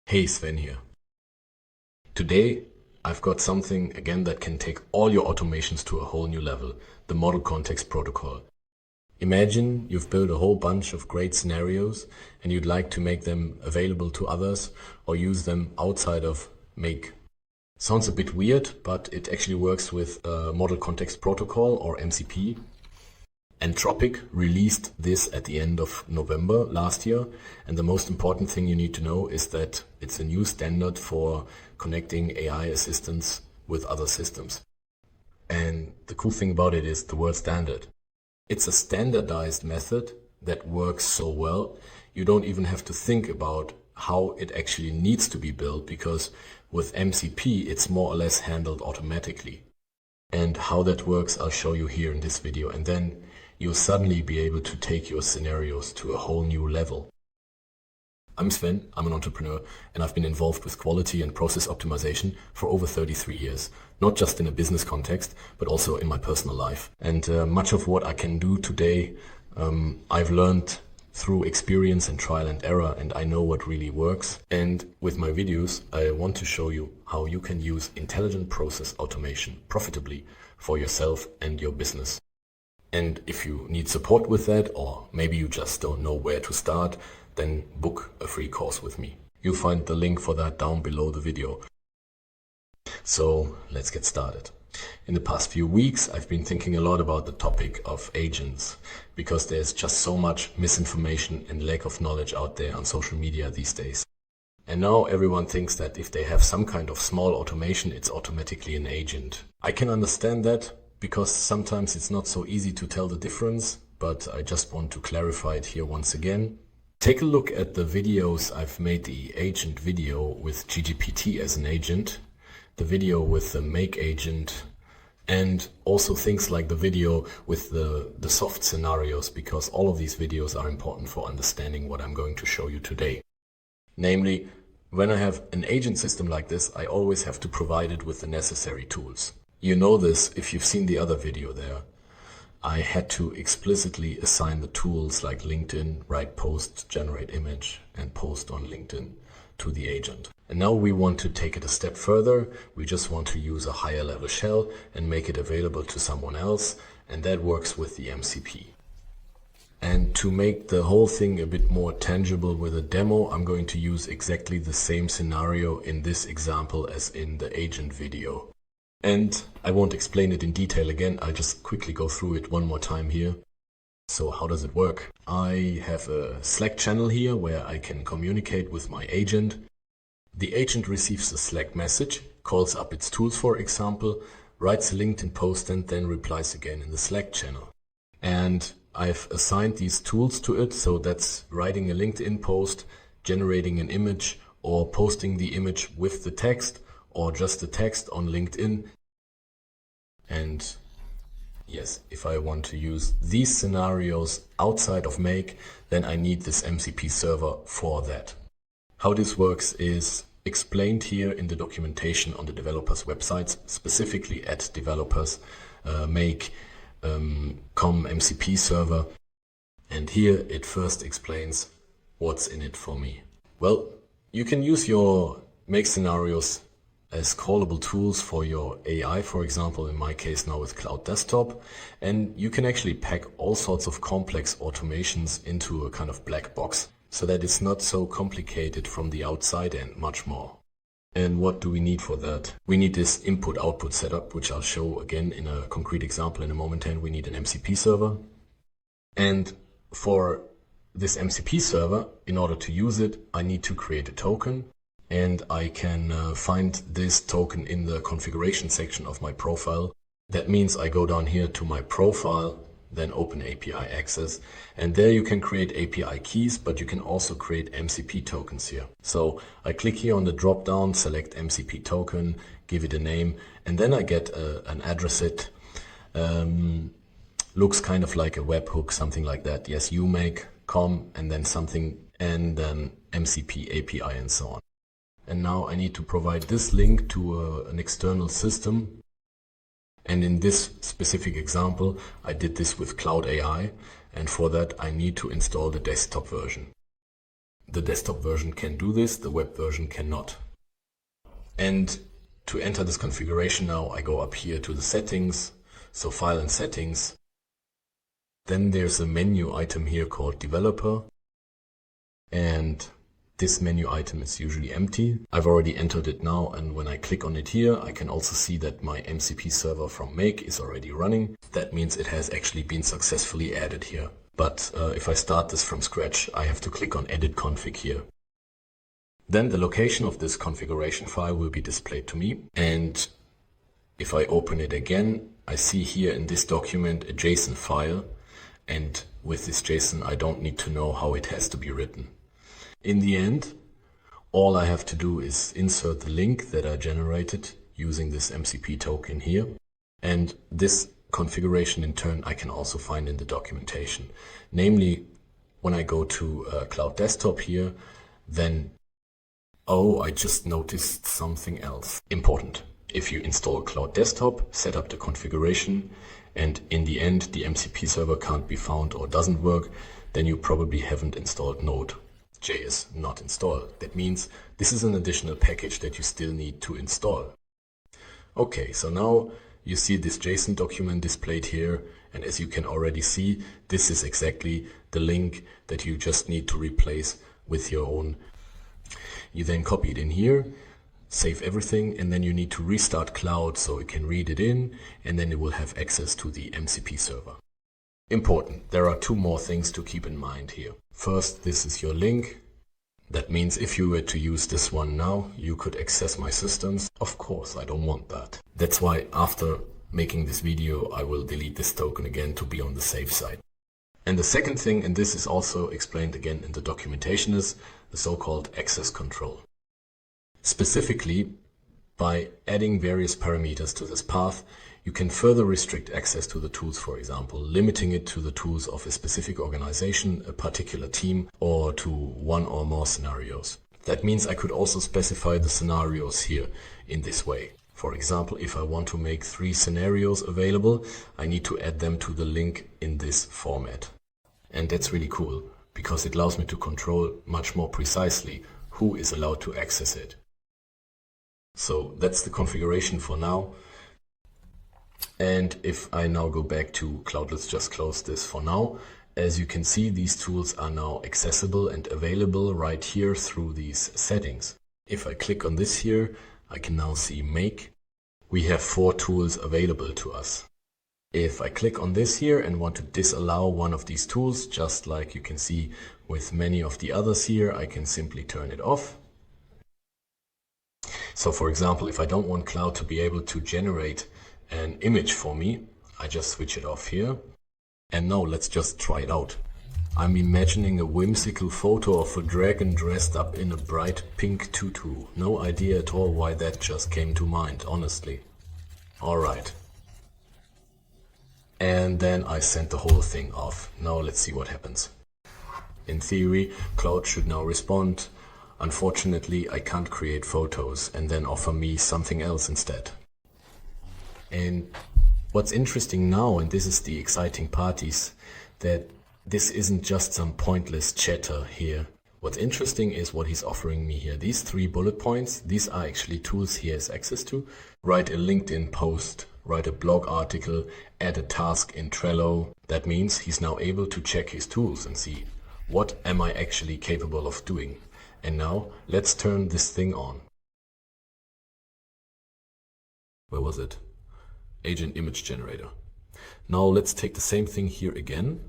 Hey, Sven here. Today, I've got something again that can take all your automations to a whole new level, the Model Context Protocol. Imagine you've built a whole bunch of great scenarios and you'd like to make them available to others or use them outside of Make. Sounds a bit weird, but it actually works with Model Context Protocol or MCP. Anthropic released this at the end of November last year, and the most important thing you need to know is that it's a new standard for connecting AI assistants with other systems. And the cool thing about it is the word standard. It's a standardized method that works so well, you don't even have to think about how it actually needs to be built, because with MCP it's more or less handled automatically. And how that works I'll show you here in this video, and then you'll suddenly be able to take your scenarios to a whole new level. I'm Sven, I'm an entrepreneur, and I've been involved with quality and process optimization for over 33 years, not just in a business context, but also in my personal life. And much of what I can do today, I've learned through experience and trial and error, and I know what really works. And with my videos, I want to show you how you can use intelligent process automation profitably for yourself and your business. And if you need support with that, or maybe you just don't know where to start, then book a free course with me. You'll find the link for that down below the video. So let's get started. In the past few weeks, I've been thinking a lot about the topic of agents, because there's just so much misinformation and lack of knowledge out there on social media these days. And now everyone thinks that if they have some kind of small automation, it's automatically an agent. I can understand that, because sometimes it's not so easy to tell the difference, but I just want to clarify it here once again. Take a look at the videos I've made, the agent video with GGPT as an agent, the video with the make agent, and also things like the video with the soft scenarios, because all of these videos are important for understanding what I'm going to show you today. Namely, when I have an agent system like this, I always have to provide it with the necessary tools. You know this if you've seen the other video there. I had to explicitly assign the tools like LinkedIn, write post, generate image, and post on LinkedIn to the agent. And now we want to take it a step further. We just want to use a higher level shell and make it available to someone else, and that works with the MCP. And to make the whole thing a bit more tangible with a demo, I'm going to use exactly the same scenario in this example as in the agent video. And I won't explain it in detail again, I'll just quickly go through it one more time here. So how does it work? I have a Slack channel here where I can communicate with my agent. The agent receives a Slack message, calls up its tools for example, writes a LinkedIn post and then replies again in the Slack channel. And I've assigned these tools to it, so that's writing a LinkedIn post, generating an image, or posting the image with the text, or just the text on LinkedIn. And yes, if I want to use these scenarios outside of Make, then I need this MCP server for that. How this works is explained here in the documentation on the developers' websites, specifically at developers, Make, MCP server. And here it first explains what's in it for me. Well, you can use your Make scenarios as callable tools for your AI, for example, in my case now with Cloud Desktop, and you can actually pack all sorts of complex automations into a kind of black box so that it's not so complicated from the outside and much more. And what do we need for that? We need this input-output setup, which I'll show again in a concrete example in a moment, and we need an MCP server. And for this MCP server, in order to use it, I need to create a token. And I can find this token in the configuration section of my profile. That means I go down here to my profile, then open API access, and there you can create API keys, but you can also create MCP tokens here. So I click here on the drop down, select MCP token, give it a name, and then I get an address it. Looks kind of like a webhook, something like that. Yes, you make com and then something, and then MCP API and so on. And now I need to provide this link to an external system. And in this specific example, I did this with Cloud AI. And for that, I need to install the desktop version. The desktop version can do this, the web version cannot. And to enter this configuration now, I go up here to the settings, so File and Settings. Then there's a menu item here called Developer, and this menu item is usually empty. I've already entered it now, and when I click on it here, I can also see that my MCP server from Make is already running. That means it has actually been successfully added here. But if I start this from scratch, I have to click on Edit Config here. Then the location of this configuration file will be displayed to me. And if I open it again, I see here in this document a JSON file. And with this JSON, I don't need to know how it has to be written. In the end, all I have to do is insert the link that I generated using this MCP token here. And this configuration in turn I can also find in the documentation. Namely, when I go to Cloud Desktop here, then, oh, I just noticed something else important. If you install Cloud Desktop, set up the configuration, and in the end the MCP server can't be found or doesn't work, then you probably haven't installed Node.js, not installed. That means this is an additional package that you still need to install. Okay, so now you see this JSON document displayed here, and as you can already see, this is exactly the link that you just need to replace with your own. You then copy it in here, save everything, and then you need to restart Cloud so it can read it in, and then it will have access to the MCP server. Important, there are two more things to keep in mind here. First, this is your link. That means if you were to use this one now, you could access my systems. Of course, I don't want that. That's why after making this video, I will delete this token again to be on the safe side. And the second thing, and this is also explained again in the documentation, is the so-called access control. Specifically, by adding various parameters to this path, you can further restrict access to the tools, for example, limiting it to the tools of a specific organization, a particular team, or to one or more scenarios. That means I could also specify the scenarios here in this way. For example, if I want to make 3 scenarios available, I need to add them to the link in this format. And that's really cool, because it allows me to control much more precisely who is allowed to access it. So that's the configuration for now. And if I now go back to Cloud, let's just close this for now. As you can see, these tools are now accessible and available right here through these settings. If I click on this here, I can now see Make. We have 4 tools available to us. If I click on this here and want to disallow one of these tools, just like you can see with many of the others here, I can simply turn it off. So for example, if I don't want Cloud to be able to generate an image for me, I just switch it off here. And now let's just try it out. I'm imagining a whimsical photo of a dragon dressed up in a bright pink tutu. No idea at all why that just came to mind, honestly. Alright. And then I sent the whole thing off. Now let's see what happens. In theory, Cloud should now respond. Unfortunately, I can't create photos and then offer me something else instead. And what's interesting now, and this is the exciting part, is that this isn't just some pointless chatter here. What's interesting is what he's offering me here. These 3 bullet points, these are actually tools he has access to. Write a LinkedIn post, write a blog article, add a task in Trello. That means he's now able to check his tools and see, what am I actually capable of doing? And now let's turn this thing on. Where was it? Agent image generator. Now let's take the same thing here again.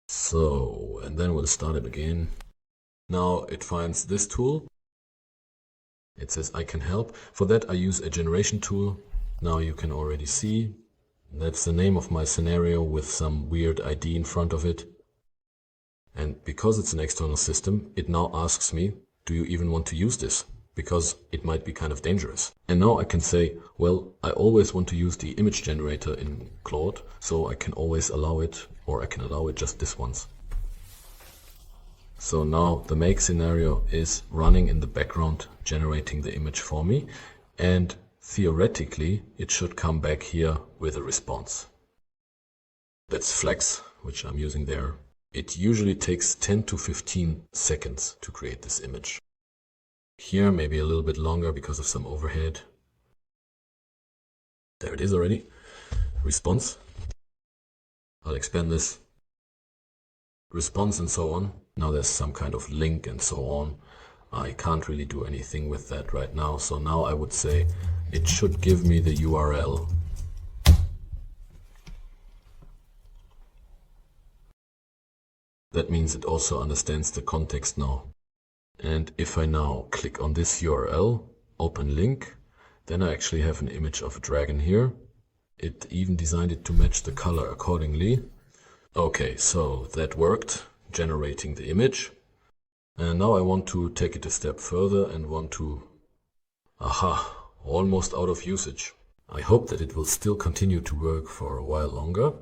So, and then we'll start it again. Now it finds this tool. It says I can help. For that I use a generation tool. Now you can already see that's the name of my scenario with some weird ID in front of it. And because it's an external system, it now asks me, do you even want to use this? Because it might be kind of dangerous. And now I can say, well, I always want to use the image generator in Claude, so I can always allow it, or I can allow it just this once. So now the make scenario is running in the background, generating the image for me, and theoretically it should come back here with a response. That's Flex, which I'm using there. It usually takes 10 to 15 seconds to create this image. Here, maybe a little bit longer because of some overhead. There it is already. Response. I'll expand this. Response and so on. Now there's some kind of link and so on. I can't really do anything with that right now. So now I would say it should give me the URL. That means it also understands the context now. And if I now click on this URL, open link, then I actually have an image of a dragon here. It even designed it to match the color accordingly. Okay, so that worked, generating the image. And now I want to take it a step further and want to... Aha, almost out of usage. I hope that it will still continue to work for a while longer.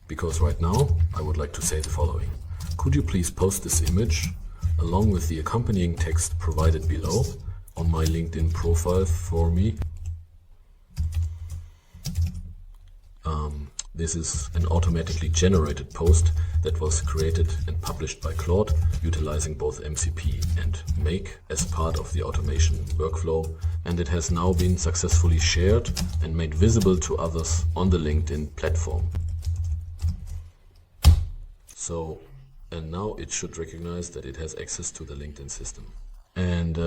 Because right now, I would like to say the following. Could you please post this image along with the accompanying text provided below on my LinkedIn profile for me? This is an automatically generated post that was created and published by Claude, utilizing both MCP and Make as part of the automation workflow, and it has now been successfully shared and made visible to others on the LinkedIn platform. So, and now it should recognize that it has access to the LinkedIn system. And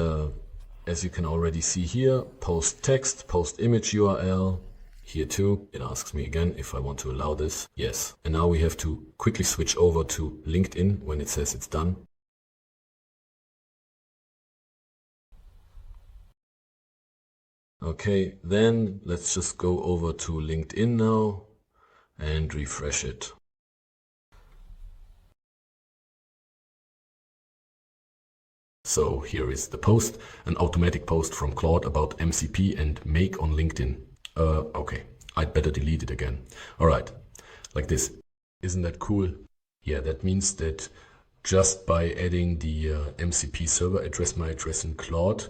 as you can already see here, post text, post image URL. Here too, it asks me again if I want to allow this. Yes. And now we have to quickly switch over to LinkedIn when it says it's done. Okay, then let's just go over to LinkedIn now and refresh it. So here is the post, an automatic post from Claude about MCP and Make on LinkedIn. Okay, I'd better delete it again. All right, like this. Isn't that cool? Yeah, that means that just by adding the MCP server address, my address in Claude,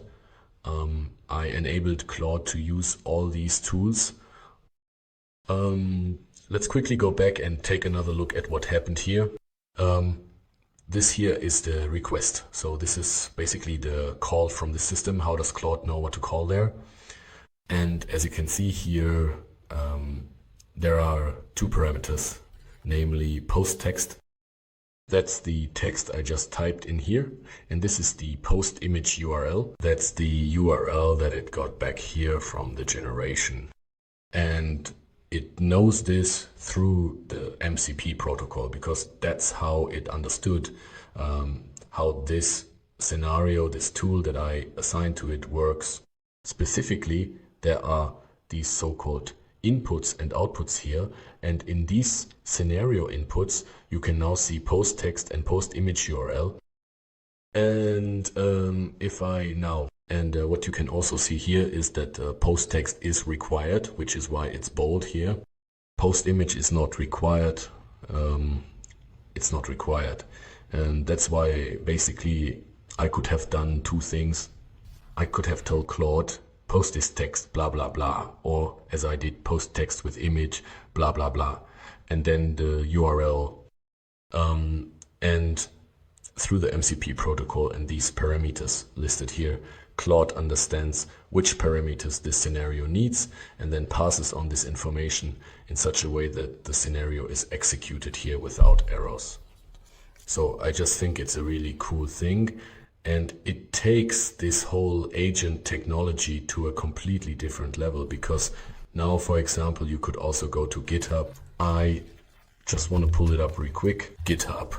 I enabled Claude to use all these tools. Let's quickly go back and take another look at what happened here. This here is the request. So this is basically the call from the system. How does Claude know what to call there? And as you can see here, there are two parameters, namely post text. That's the text I just typed in here. And this is the post image URL. That's the URL that it got back here from the generation. And it knows this through the MCP protocol because that's how it understood how this scenario, this tool that I assigned to it works. Specifically, there are these so-called inputs and outputs here, and in these scenario inputs you can now see post text and post image URL. And if I now, and what you can also see here is that post text is required, which is why it's bold here. Post image is not required. It's not required, and that's why basically I could have done two things. I could have told Claude, post this text, blah, blah, blah. Or as I did, post text with image, blah, blah, blah. And then the URL. And through the MCP protocol and these parameters listed here, Claude understands which parameters this scenario needs and then passes on this information in such a way that the scenario is executed here without errors. So I just think it's a really cool thing. And it takes this whole agent technology to a completely different level because now, for example, you could also go to GitHub. I just want to pull it up real quick. GitHub,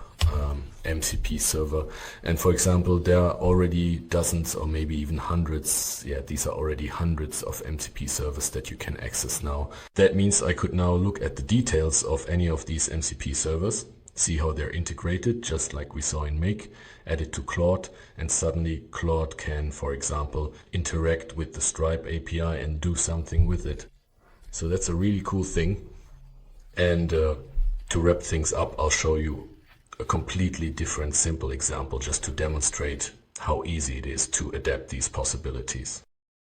MCP server. And for example, there are already dozens or maybe even hundreds. Yeah, these are already hundreds of MCP servers that you can access now. That means I could now look at the details of any of these MCP servers, see how they're integrated, just like we saw in Make, add it to Claude, and suddenly Claude can, for example, interact with the Stripe API and do something with it. So that's a really cool thing. And to wrap things up, I'll show you a completely different simple example just to demonstrate how easy it is to adapt these possibilities.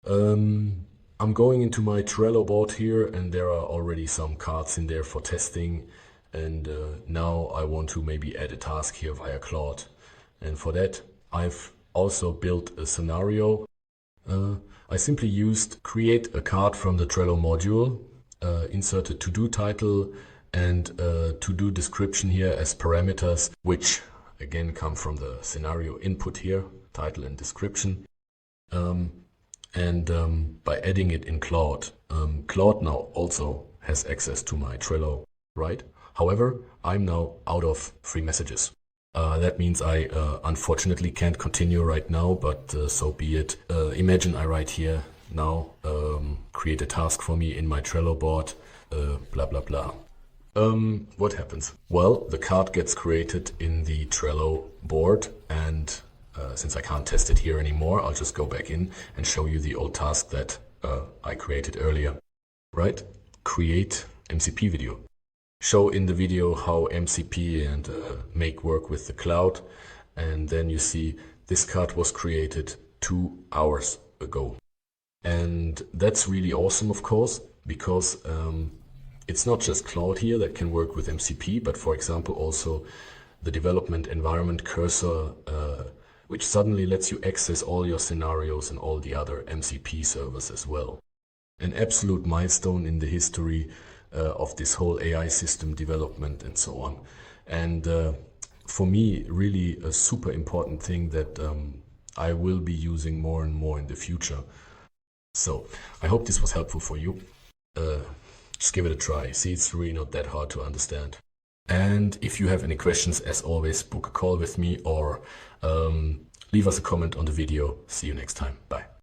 I'm going into my Trello board here, and there are already some cards in there for testing. And now I want to maybe add a task here via Claude. And for that, I've also built a scenario. I simply used create a card from the Trello module, insert a to-do title and to-do description here as parameters, which again come from the scenario input here, title and description. By adding it in Claude, Claude now also has access to my Trello, right? However, I'm now out of free messages. That means I unfortunately can't continue right now, but so be it. Imagine I write here now, create a task for me in my Trello board, blah, blah, blah. What happens? Well, the card gets created in the Trello board, and since I can't test it here anymore, I'll just go back in and show you the old task that I created earlier. Right? Create MCP video. Show in the video how MCP and make work with the cloud, and then you see this card was created 2 hours ago. And that's really awesome, of course, because it's not just Claude here that can work with MCP, but for example also the development environment cursor, which suddenly lets you access all your scenarios and all the other MCP servers as well. An absolute milestone in the history of this whole AI system development and so on. And for me, really a super important thing that I will be using more and more in the future. So I hope this was helpful for you. Just give it a try. See, it's really not that hard to understand. And if you have any questions, as always, book a call with me or leave us a comment on the video. See you next time. Bye.